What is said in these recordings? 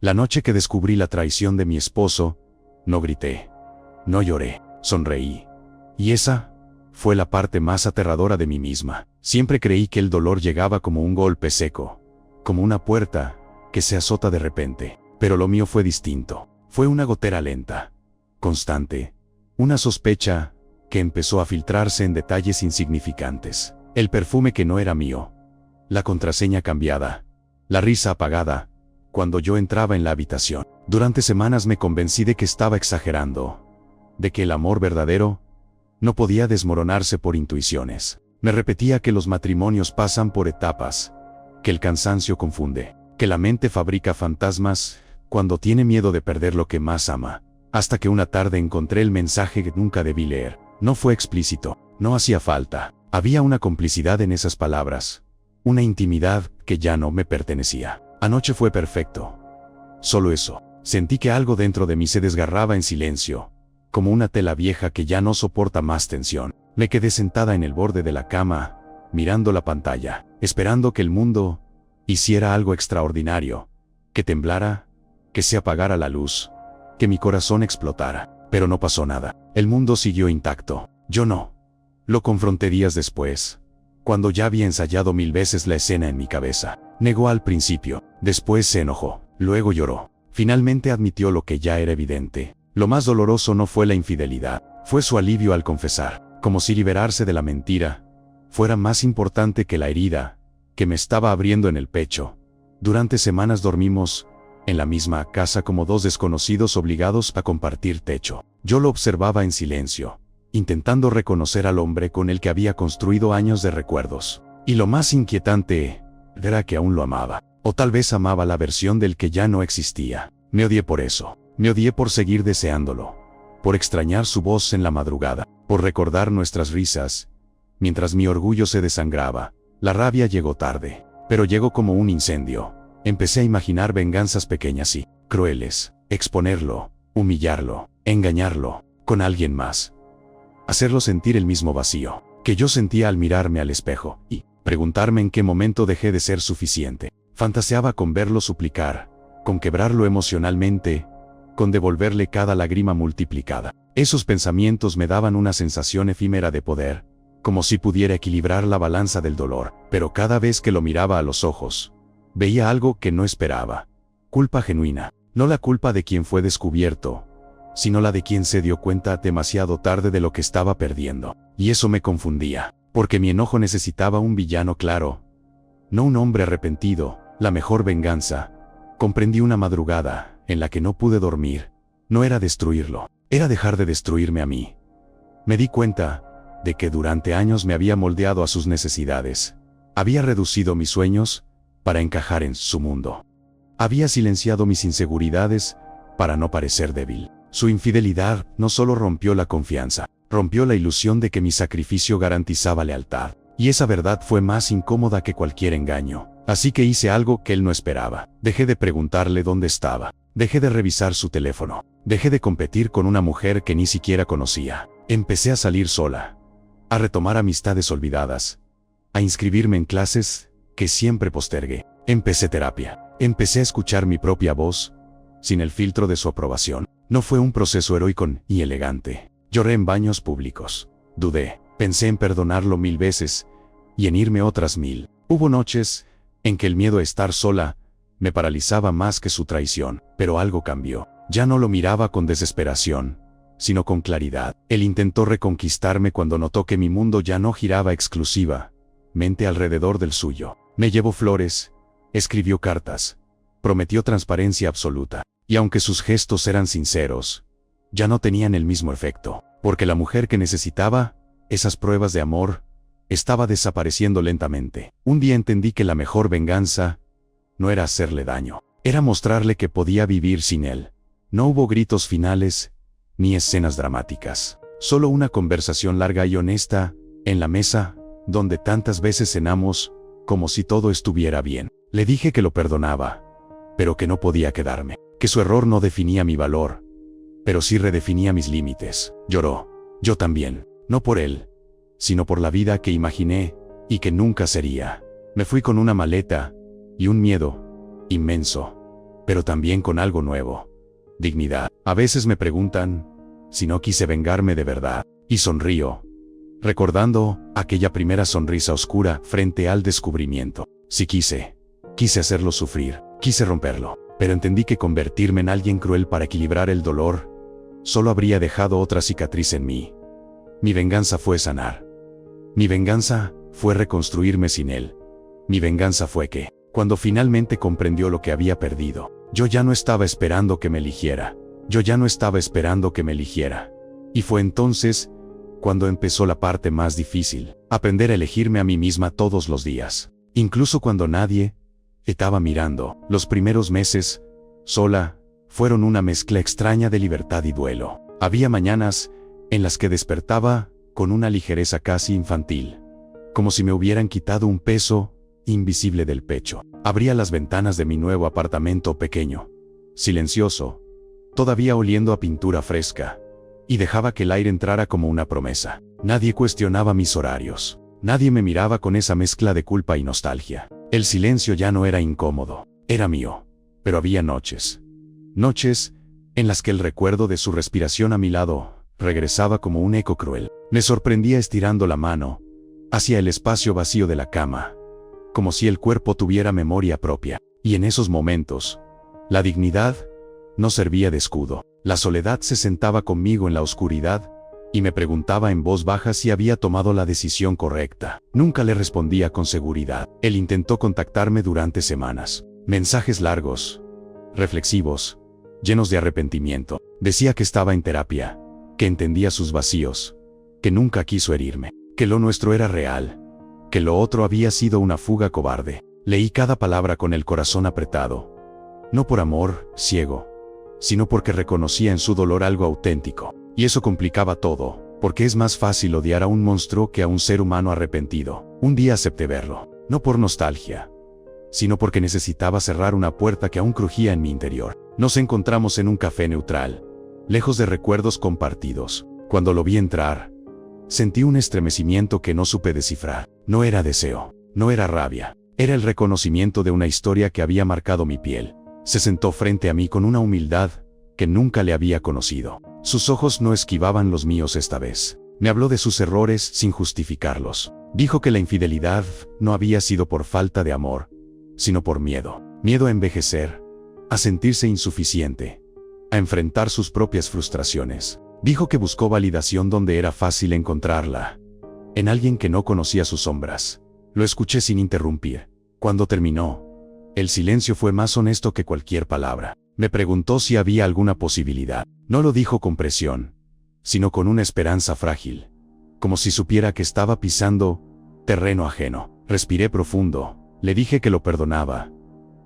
La noche que descubrí la traición de mi esposo, no grité, no lloré, sonreí. Y esa fue la parte más aterradora de mí misma. Siempre creí que el dolor llegaba como un golpe seco, como una puerta que se azota de repente. Pero lo mío fue distinto. Fue una gotera lenta, constante, una sospecha que empezó a filtrarse en detalles insignificantes. El perfume que no era mío, la contraseña cambiada, la risa apagada cuando yo entraba en la habitación. Durante semanas me convencí de que estaba exagerando, de que el amor verdadero no podía desmoronarse por intuiciones. Me repetía que los matrimonios pasan por etapas, que el cansancio confunde, que la mente fabrica fantasmas cuando tiene miedo de perder lo que más ama. Hasta que una tarde encontré el mensaje que nunca debí leer. No fue explícito, no hacía falta. Había una complicidad en esas palabras, una intimidad que ya no me pertenecía. Anoche fue perfecto. Solo eso. Sentí que algo dentro de mí se desgarraba en silencio, como una tela vieja que ya no soporta más tensión. Me quedé sentada en el borde de la cama, mirando la pantalla, esperando que el mundo hiciera algo extraordinario, que temblara, que se apagara la luz, que mi corazón explotara. Pero no pasó nada. El mundo siguió intacto. Yo no. Lo confronté días después, cuando ya había ensayado 1000 veces la escena en mi cabeza. Negó al principio, después se enojó, luego lloró. Finalmente admitió lo que ya era evidente. Lo más doloroso no fue la infidelidad, fue su alivio al confesar, como si liberarse de la mentira fuera más importante que la herida que me estaba abriendo en el pecho. Durante semanas dormimos en la misma casa como dos desconocidos obligados a compartir techo. Yo lo observaba en silencio, intentando reconocer al hombre con el que había construido años de recuerdos. Y lo más inquietante era que aún lo amaba, o tal vez amaba la versión del que ya no existía. Me odié por eso, me odié por seguir deseándolo, por extrañar su voz en la madrugada, por recordar nuestras risas, mientras mi orgullo se desangraba. La rabia llegó tarde, pero llegó como un incendio. Empecé a imaginar venganzas pequeñas y crueles, exponerlo, humillarlo, engañarlo, con alguien más. Hacerlo sentir el mismo vacío que yo sentía al mirarme al espejo, y preguntarme en qué momento dejé de ser suficiente. Fantaseaba con verlo suplicar, con quebrarlo emocionalmente, con devolverle cada lágrima multiplicada. Esos pensamientos me daban una sensación efímera de poder, como si pudiera equilibrar la balanza del dolor. Pero cada vez que lo miraba a los ojos, veía algo que no esperaba. Culpa genuina. No la culpa de quien fue descubierto, sino la de quien se dio cuenta demasiado tarde de lo que estaba perdiendo. Y eso me confundía, porque mi enojo necesitaba un villano claro, no un hombre arrepentido. La mejor venganza, comprendí una madrugada en la que no pude dormir, no era destruirlo, era dejar de destruirme a mí. Me di cuenta de que durante años me había moldeado a sus necesidades. Había reducido mis sueños para encajar en su mundo. Había silenciado mis inseguridades para no parecer débil. Su infidelidad no solo rompió la confianza, rompió la ilusión de que mi sacrificio garantizaba lealtad. Y esa verdad fue más incómoda que cualquier engaño. Así que hice algo que él no esperaba. Dejé de preguntarle dónde estaba. Dejé de revisar su teléfono. Dejé de competir con una mujer que ni siquiera conocía. Empecé a salir sola, a retomar amistades olvidadas, a inscribirme en clases que siempre postergué. Empecé terapia. Empecé a escuchar mi propia voz, sin el filtro de su aprobación. No fue un proceso heroico y elegante. Lloré en baños públicos. Dudé. Pensé en perdonarlo 1000 veces y en irme otras 1000. Hubo noches en que el miedo a estar sola me paralizaba más que su traición. Pero algo cambió. Ya no lo miraba con desesperación, sino con claridad. Él intentó reconquistarme cuando notó que mi mundo ya no giraba exclusivamente alrededor del suyo. Me llevó flores, escribió cartas, prometió transparencia absoluta. Y aunque sus gestos eran sinceros, ya no tenían el mismo efecto, porque la mujer que necesitaba esas pruebas de amor estaba desapareciendo lentamente. Un día entendí que la mejor venganza no era hacerle daño, era mostrarle que podía vivir sin él. No hubo gritos finales, ni escenas dramáticas. Solo una conversación larga y honesta, en la mesa, donde tantas veces cenamos, como si todo estuviera bien. Le dije que lo perdonaba, pero que no podía quedarme, que su error no definía mi valor, pero sí redefinía mis límites. Lloró. Yo también. No por él, sino por la vida que imaginé y que nunca sería. Me fui con una maleta y un miedo inmenso, pero también con algo nuevo. Dignidad. A veces me preguntan si no quise vengarme de verdad, y sonrío, recordando aquella primera sonrisa oscura frente al descubrimiento. Sí quise hacerlo sufrir, quise romperlo, pero entendí que convertirme en alguien cruel para equilibrar el dolor solo habría dejado otra cicatriz en mí. Mi venganza fue sanar. Mi venganza fue reconstruirme sin él. Mi venganza fue que, cuando finalmente comprendió lo que había perdido, yo ya no estaba esperando que me eligiera. Y fue entonces cuando empezó la parte más difícil, aprender a elegirme a mí misma todos los días, incluso cuando nadie estaba mirando. Los primeros meses, sola, fueron una mezcla extraña de libertad y duelo. Había mañanas en las que despertaba con una ligereza casi infantil, como si me hubieran quitado un peso invisible del pecho. Abría las ventanas de mi nuevo apartamento pequeño, silencioso, todavía oliendo a pintura fresca, y dejaba que el aire entrara como una promesa. Nadie cuestionaba mis horarios. Nadie me miraba con esa mezcla de culpa y nostalgia. El silencio ya no era incómodo, era mío. Pero había noches en las que el recuerdo de su respiración a mi lado regresaba como un eco cruel. Me sorprendía estirando la mano hacia el espacio vacío de la cama, como si el cuerpo tuviera memoria propia. Y en esos momentos, la dignidad no servía de escudo. La soledad se sentaba conmigo en la oscuridad y me preguntaba en voz baja si había tomado la decisión correcta. Nunca le respondía con seguridad. Él intentó contactarme durante semanas. Mensajes largos, reflexivos, llenos de arrepentimiento. Decía que estaba en terapia, que entendía sus vacíos, que nunca quiso herirme, que lo nuestro era real, que lo otro había sido una fuga cobarde. Leí cada palabra con el corazón apretado, no por amor ciego, sino porque reconocía en su dolor algo auténtico. Y eso complicaba todo, porque es más fácil odiar a un monstruo que a un ser humano arrepentido. Un día acepté verlo, no por nostalgia, sino porque necesitaba cerrar una puerta que aún crujía en mi interior. Nos encontramos en un café neutral, lejos de recuerdos compartidos. Cuando lo vi entrar, sentí un estremecimiento que no supe descifrar. No era deseo, no era rabia, era el reconocimiento de una historia que había marcado mi piel. Se sentó frente a mí con una humildad que nunca le había conocido. Sus ojos no esquivaban los míos esta vez. Me habló de sus errores sin justificarlos. Dijo que la infidelidad no había sido por falta de amor, sino por miedo. Miedo a envejecer, a sentirse insuficiente, a enfrentar sus propias frustraciones. Dijo que buscó validación donde era fácil encontrarla, en alguien que no conocía sus sombras. Lo escuché sin interrumpir. Cuando terminó, el silencio fue más honesto que cualquier palabra. Me preguntó si había alguna posibilidad. No lo dijo con presión, sino con una esperanza frágil, como si supiera que estaba pisando terreno ajeno. Respiré profundo. Le dije que lo perdonaba,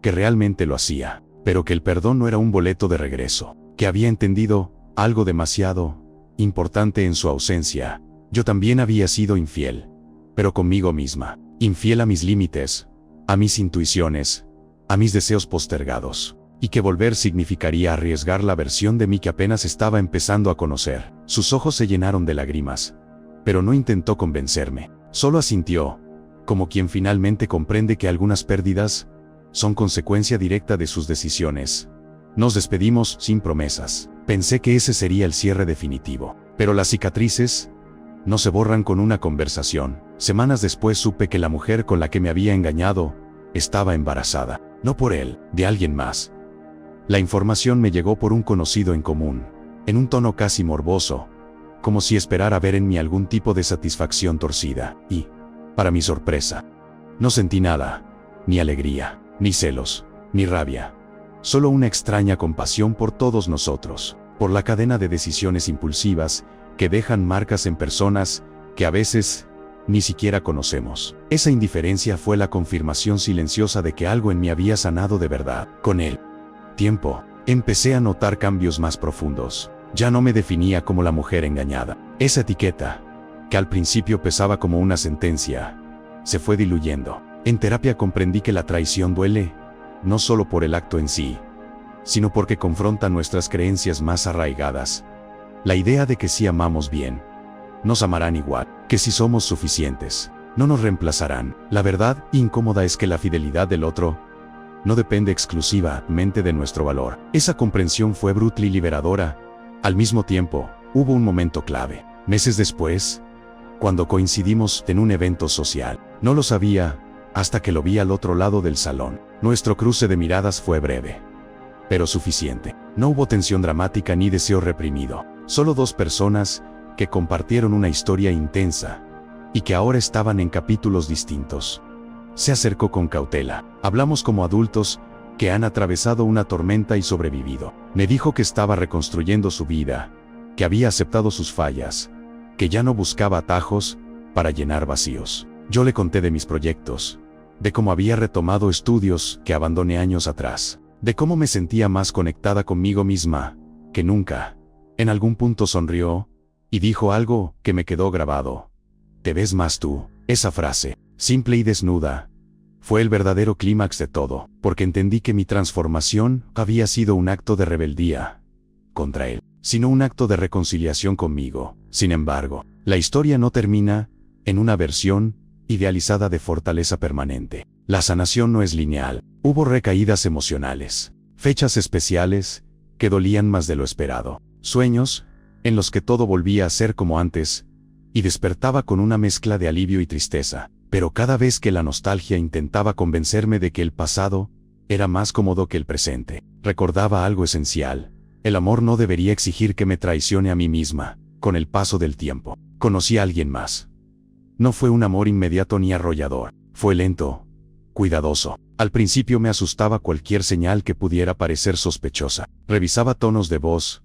que realmente lo hacía, pero que el perdón no era un boleto de regreso, que había entendido algo demasiado importante en su ausencia. Yo también había sido infiel, pero conmigo misma. Infiel a mis límites, a mis intuiciones, a mis deseos postergados. Y que volver significaría arriesgar la versión de mí que apenas estaba empezando a conocer. Sus ojos se llenaron de lágrimas, pero no intentó convencerme. Solo asintió, como quien finalmente comprende que algunas pérdidas son consecuencia directa de sus decisiones. Nos despedimos sin promesas. Pensé que ese sería el cierre definitivo. Pero las cicatrices no se borran con una conversación. Semanas después supe que la mujer con la que me había engañado estaba embarazada. No por él, de alguien más. La información me llegó por un conocido en común, en un tono casi morboso, como si esperara ver en mí algún tipo de satisfacción torcida. Y, para mi sorpresa, no sentí nada, ni alegría, ni celos, ni rabia. Solo una extraña compasión por todos nosotros, por la cadena de decisiones impulsivas que dejan marcas en personas que a veces ni siquiera conocemos. Esa indiferencia fue la confirmación silenciosa de que algo en mí había sanado de verdad. Con el tiempo, empecé a notar cambios más profundos. Ya no me definía como la mujer engañada. Esa etiqueta, que al principio pesaba como una sentencia, se fue diluyendo. En terapia comprendí que la traición duele, no solo por el acto en sí, sino porque confronta nuestras creencias más arraigadas. La idea de que si amamos bien, nos amarán igual, que si somos suficientes, no nos reemplazarán. La verdad incómoda es que la fidelidad del otro no depende exclusivamente de nuestro valor. Esa comprensión fue brutal y liberadora. Al mismo tiempo, hubo un momento clave. Meses después, cuando coincidimos en un evento social. No lo sabía hasta que lo vi al otro lado del salón. Nuestro cruce de miradas fue breve, pero suficiente. No hubo tensión dramática ni deseo reprimido. Solo dos personas que compartieron una historia intensa y que ahora estaban en capítulos distintos. Se acercó con cautela. Hablamos como adultos que han atravesado una tormenta y sobrevivido. Me dijo que estaba reconstruyendo su vida, que había aceptado sus fallas, que ya no buscaba atajos para llenar vacíos. Yo le conté de mis proyectos, de cómo había retomado estudios que abandoné años atrás, de cómo me sentía más conectada conmigo misma que nunca. En algún punto sonrió y dijo algo que me quedó grabado. Te ves más tú. Esa frase, simple y desnuda, fue el verdadero clímax de todo, porque entendí que mi transformación había sido un acto de rebeldía contra él, sino un acto de reconciliación conmigo. Sin embargo, la historia no termina en una versión idealizada de fortaleza permanente. La sanación no es lineal. Hubo recaídas emocionales, fechas especiales que dolían más de lo esperado, sueños en los que todo volvía a ser como antes, y despertaba con una mezcla de alivio y tristeza. Pero cada vez que la nostalgia intentaba convencerme de que el pasado era más cómodo que el presente, recordaba algo esencial. El amor no debería exigir que me traicione a mí misma. Con el paso del tiempo, conocí a alguien más. No fue un amor inmediato ni arrollador. Fue lento, cuidadoso. Al principio me asustaba cualquier señal que pudiera parecer sospechosa. Revisaba tonos de voz,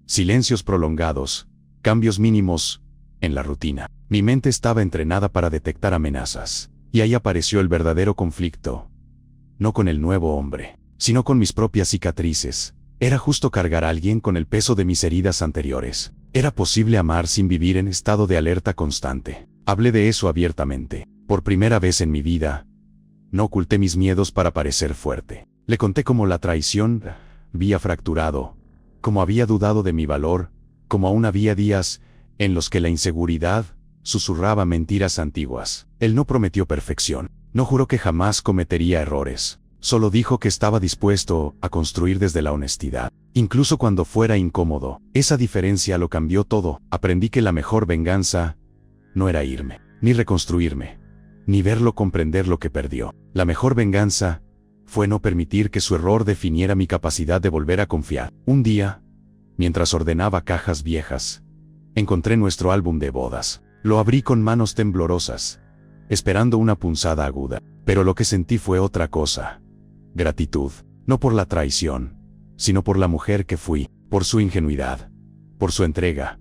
silencios prolongados, cambios mínimos en la rutina. Mi mente estaba entrenada para detectar amenazas. Y ahí apareció el verdadero conflicto. No con el nuevo hombre, sino con mis propias cicatrices. Era justo cargar a alguien con el peso de mis heridas anteriores. Era posible amar sin vivir en estado de alerta constante. Hablé de eso abiertamente. Por primera vez en mi vida, no oculté mis miedos para parecer fuerte. Le conté cómo la traición había fracturado, cómo había dudado de mi valor, cómo aún había días en los que la inseguridad susurraba mentiras antiguas. Él no prometió perfección, no juró que jamás cometería errores. Solo dijo que estaba dispuesto a construir desde la honestidad, incluso cuando fuera incómodo. Esa diferencia lo cambió todo. Aprendí que la mejor venganza no era irme, ni reconstruirme, ni verlo comprender lo que perdió. La mejor venganza fue no permitir que su error definiera mi capacidad de volver a confiar. Un día, mientras ordenaba cajas viejas, encontré nuestro álbum de bodas. Lo abrí con manos temblorosas, esperando una punzada aguda. Pero lo que sentí fue otra cosa. Gratitud, no por la traición, sino por la mujer que fui, por su ingenuidad, por su entrega,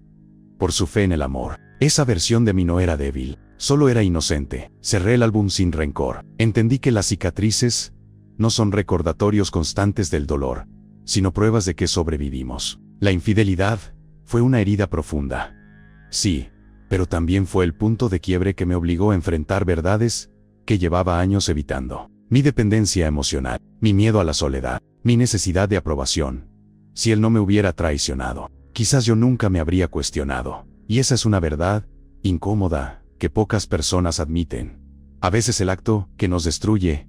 por su fe en el amor. Esa versión de mí no era débil, solo era inocente. Cerré el álbum sin rencor. Entendí que las cicatrices no son recordatorios constantes del dolor, sino pruebas de que sobrevivimos. La infidelidad fue una herida profunda. Sí, pero también fue el punto de quiebre que me obligó a enfrentar verdades que llevaba años evitando. Mi dependencia emocional, mi miedo a la soledad, mi necesidad de aprobación. Si él no me hubiera traicionado, quizás yo nunca me habría cuestionado. Y esa es una verdad incómoda que pocas personas admiten. A veces el acto que nos destruye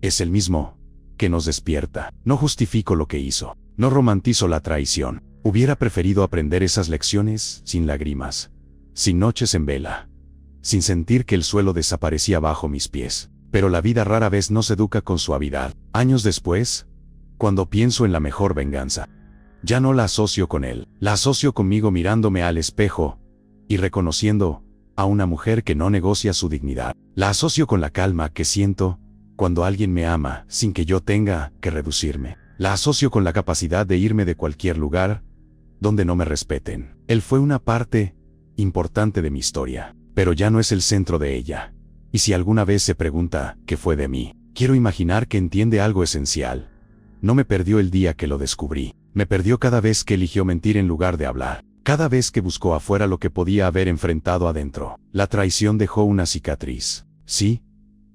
es el mismo que nos despierta. No justifico lo que hizo, no romantizo la traición. Hubiera preferido aprender esas lecciones sin lágrimas, sin noches en vela, sin sentir que el suelo desaparecía bajo mis pies. Pero la vida rara vez nos educa con suavidad. Años después, cuando pienso en la mejor venganza, ya no la asocio con él, la asocio conmigo mirándome al espejo y reconociendo a una mujer que no negocia su dignidad. La asocio con la calma que siento cuando alguien me ama sin que yo tenga que reducirme. La asocio con la capacidad de irme de cualquier lugar donde no me respeten. Él fue una parte importante de mi historia, pero ya no es el centro de ella. Y si alguna vez se pregunta qué fue de mí, quiero imaginar que entiende algo esencial. No me perdió el día que lo descubrí. Me perdió cada vez que eligió mentir en lugar de hablar. Cada vez que buscó afuera lo que podía haber enfrentado adentro. La traición dejó una cicatriz. Sí,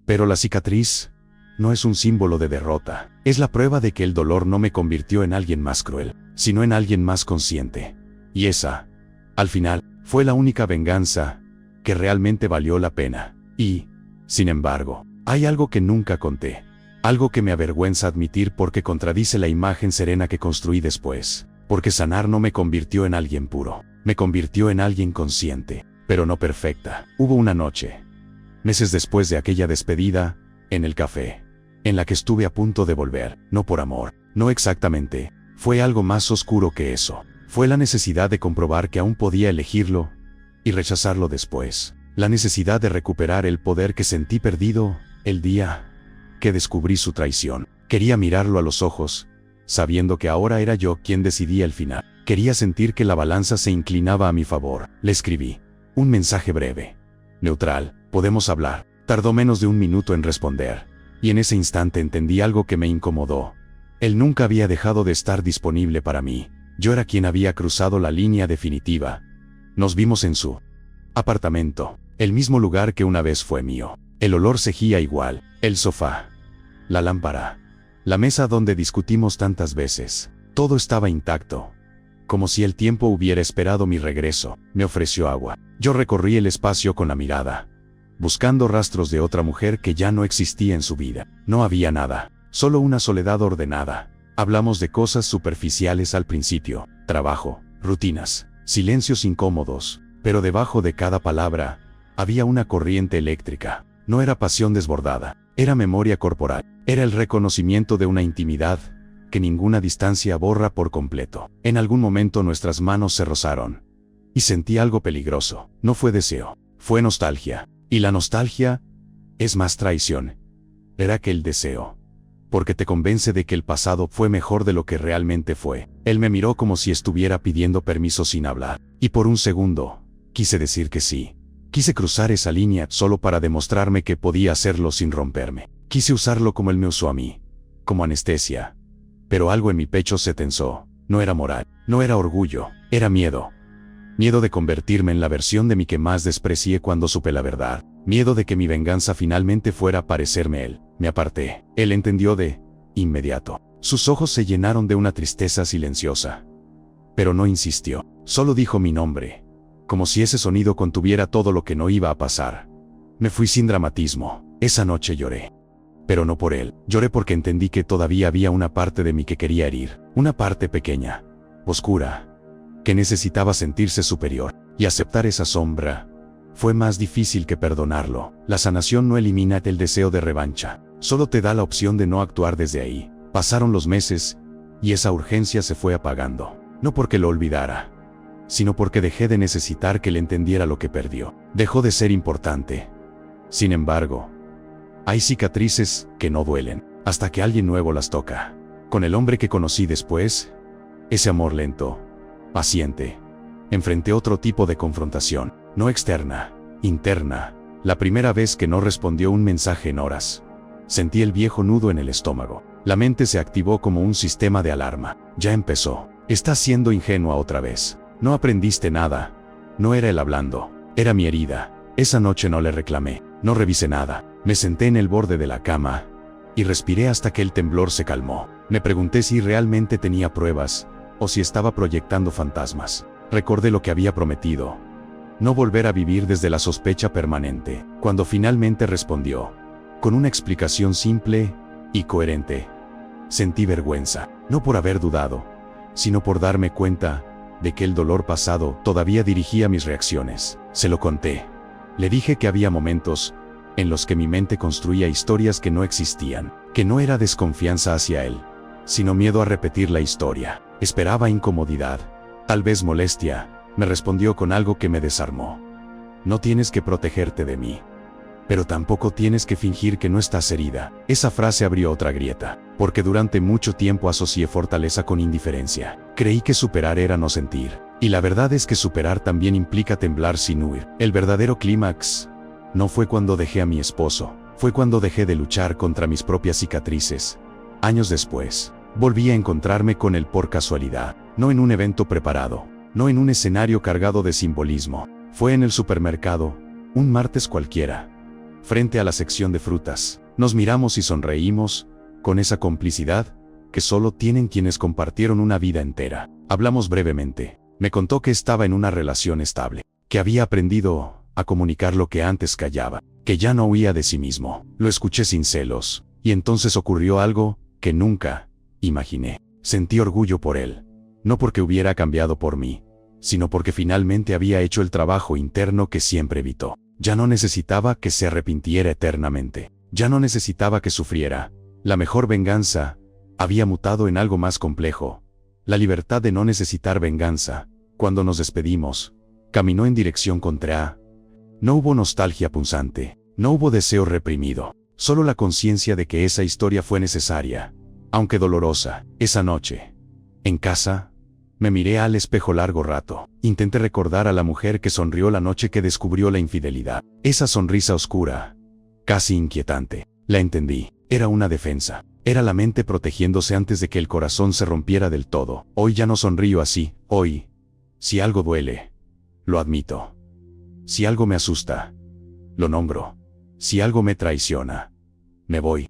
pero la cicatriz no es un símbolo de derrota. Es la prueba de que el dolor no me convirtió en alguien más cruel, sino en alguien más consciente. Y esa, al final, fue la única venganza que realmente valió la pena. Y, sin embargo, hay algo que nunca conté. Algo que me avergüenza admitir porque contradice la imagen serena que construí después. Porque sanar no me convirtió en alguien puro. Me convirtió en alguien consciente, pero no perfecta. Hubo una noche, meses después de aquella despedida, en el café, en la que estuve a punto de volver, no por amor, no exactamente, fue algo más oscuro que eso. Fue la necesidad de comprobar que aún podía elegirlo y rechazarlo después. La necesidad de recuperar el poder que sentí perdido el día que descubrí su traición. Quería mirarlo a los ojos, sabiendo que ahora era yo quien decidía el final. Quería sentir que la balanza se inclinaba a mi favor. Le escribí un mensaje breve, neutral: podemos hablar. Tardó menos de un minuto en responder, y en ese instante entendí algo que me incomodó. Él nunca había dejado de estar disponible para mí. Yo era quien había cruzado la línea definitiva. Nos vimos en su apartamento, el mismo lugar que una vez fue mío. El olor seguía igual, el sofá, la lámpara, la mesa donde discutimos tantas veces. Todo estaba intacto, como si el tiempo hubiera esperado mi regreso. Me ofreció agua. Yo recorrí el espacio con la mirada, buscando rastros de otra mujer que ya no existía en su vida. No había nada, solo una soledad ordenada. Hablamos de cosas superficiales al principio: trabajo, rutinas, silencios incómodos, pero debajo de cada palabra había una corriente eléctrica. No era pasión desbordada, era memoria corporal, era el reconocimiento de una intimidad que ninguna distancia borra por completo. En algún momento nuestras manos se rozaron, y sentí algo peligroso. No fue deseo, fue nostalgia, y la nostalgia es más traición era que el deseo, porque te convence de que el pasado fue mejor de lo que realmente fue. Él me miró como si estuviera pidiendo permiso sin hablar, y por un segundo quise decir que sí. Quise cruzar esa línea solo para demostrarme que podía hacerlo sin romperme. Quise usarlo como él me usó a mí, como anestesia. Pero algo en mi pecho se tensó. No era moral, no era orgullo, era miedo. Miedo de convertirme en la versión de mí que más desprecié cuando supe la verdad. Miedo de que mi venganza finalmente fuera a parecerme él. Me aparté. Él entendió de inmediato. Sus ojos se llenaron de una tristeza silenciosa. Pero no insistió. Solo dijo mi nombre, como si ese sonido contuviera todo lo que no iba a pasar. Me fui sin dramatismo. Esa noche lloré. Pero no por él. Lloré porque entendí que todavía había una parte de mí que quería herir. Una parte pequeña, oscura, que necesitaba sentirse superior. Y aceptar esa sombra fue más difícil que perdonarlo. La sanación no elimina el deseo de revancha, solo te da la opción de no actuar desde ahí. Pasaron los meses, y esa urgencia se fue apagando. No porque lo olvidara, sino porque dejé de necesitar que él entendiera lo que perdió. Dejó de ser importante. Sin embargo, hay cicatrices que no duelen hasta que alguien nuevo las toca. Con el hombre que conocí después, ese amor lento, paciente, enfrenté otro tipo de confrontación, no externa, interna. La primera vez que no respondió un mensaje en horas, sentí el viejo nudo en el estómago. La mente se activó como un sistema de alarma. Ya empezó. Estás siendo ingenua otra vez. No aprendiste nada. No era él hablando, era mi herida. Esa noche no le reclamé, no revisé nada. Me senté en el borde de la cama y respiré hasta que el temblor se calmó. Me pregunté si realmente tenía pruebas o si estaba proyectando fantasmas. Recordé lo que había prometido: no volver a vivir desde la sospecha permanente. Cuando finalmente respondió, con una explicación simple y coherente, sentí vergüenza, no por haber dudado, sino por darme cuenta de que el dolor pasado todavía dirigía mis reacciones. Se lo conté. Le dije que había momentos en los que mi mente construía historias que no existían, que no era desconfianza hacia él, sino miedo a repetir la historia. Esperaba incomodidad, tal vez molestia. Me respondió con algo que me desarmó: no tienes que protegerte de mí, pero tampoco tienes que fingir que no estás herida. Esa frase abrió otra grieta, porque durante mucho tiempo asocié fortaleza con indiferencia. Creí que superar era no sentir, y la verdad es que superar también implica temblar sin huir. El verdadero clímax no fue cuando dejé a mi esposo, fue cuando dejé de luchar contra mis propias cicatrices. Años después, volví a encontrarme con él por casualidad, no en un evento preparado, no en un escenario cargado de simbolismo. Fue en el supermercado, un martes cualquiera, frente a la sección de frutas. Nos miramos y sonreímos, con esa complicidad que solo tienen quienes compartieron una vida entera. Hablamos brevemente. Me contó que estaba en una relación estable, que había aprendido a comunicar lo que antes callaba, que ya no huía de sí mismo. Lo escuché sin celos, Y entonces ocurrió algo que nunca imaginé. Sentí orgullo por él. No porque hubiera cambiado por mí, sino porque finalmente había hecho el trabajo interno que siempre evitó. Ya no necesitaba que se arrepintiera eternamente. Ya no necesitaba que sufriera. La mejor venganza había mutado en algo más complejo. La libertad de no necesitar venganza. Cuando nos despedimos, caminó en dirección contraria. No hubo nostalgia punzante. No hubo deseo reprimido. Solo la conciencia de que esa historia fue necesaria, aunque dolorosa. Esa noche, en casa, me miré al espejo largo rato. Intenté recordar a la mujer que sonrió la noche que descubrió la infidelidad. Esa sonrisa oscura, casi inquietante. La entendí. Era una defensa. Era la mente protegiéndose antes de que el corazón se rompiera del todo. Hoy ya no sonrío así. Hoy, si algo duele, lo admito. Si algo me asusta, lo nombro. Si algo me traiciona, me voy.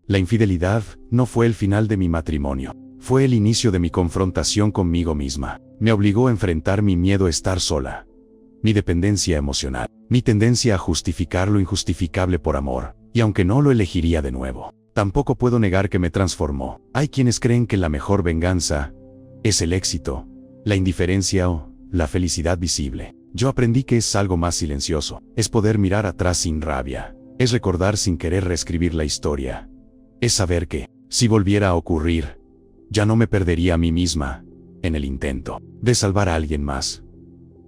La infidelidad no fue el final de mi matrimonio. Fue el inicio de mi confrontación conmigo misma. Me obligó a enfrentar mi miedo a estar sola, mi dependencia emocional, mi tendencia a justificar lo injustificable por amor. Y aunque no lo elegiría de nuevo, tampoco puedo negar que me transformó. Hay quienes creen que la mejor venganza es el éxito, la indiferencia o la felicidad visible. Yo aprendí que es algo más silencioso. Es poder mirar atrás sin rabia. Es recordar sin querer reescribir la historia. Es saber que, si volviera a ocurrir, ya no me perdería a mí misma en el intento de salvar a alguien más.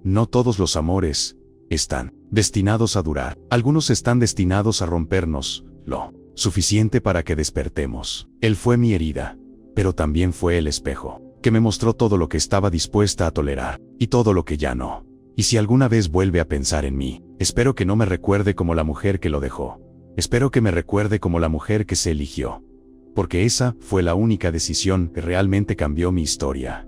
No todos los amores están destinados a durar. Algunos están destinados a rompernos lo suficiente para que despertemos. Él fue mi herida, pero también fue el espejo que me mostró todo lo que estaba dispuesta a tolerar y todo lo que ya no. Y si alguna vez vuelve a pensar en mí, espero que no me recuerde como la mujer que lo dejó. Espero que me recuerde como la mujer que se eligió. Porque esa fue la única decisión que realmente cambió mi historia.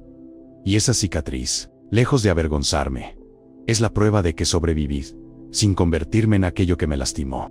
Y esa cicatriz, lejos de avergonzarme, es la prueba de que sobreviví, sin convertirme en aquello que me lastimó.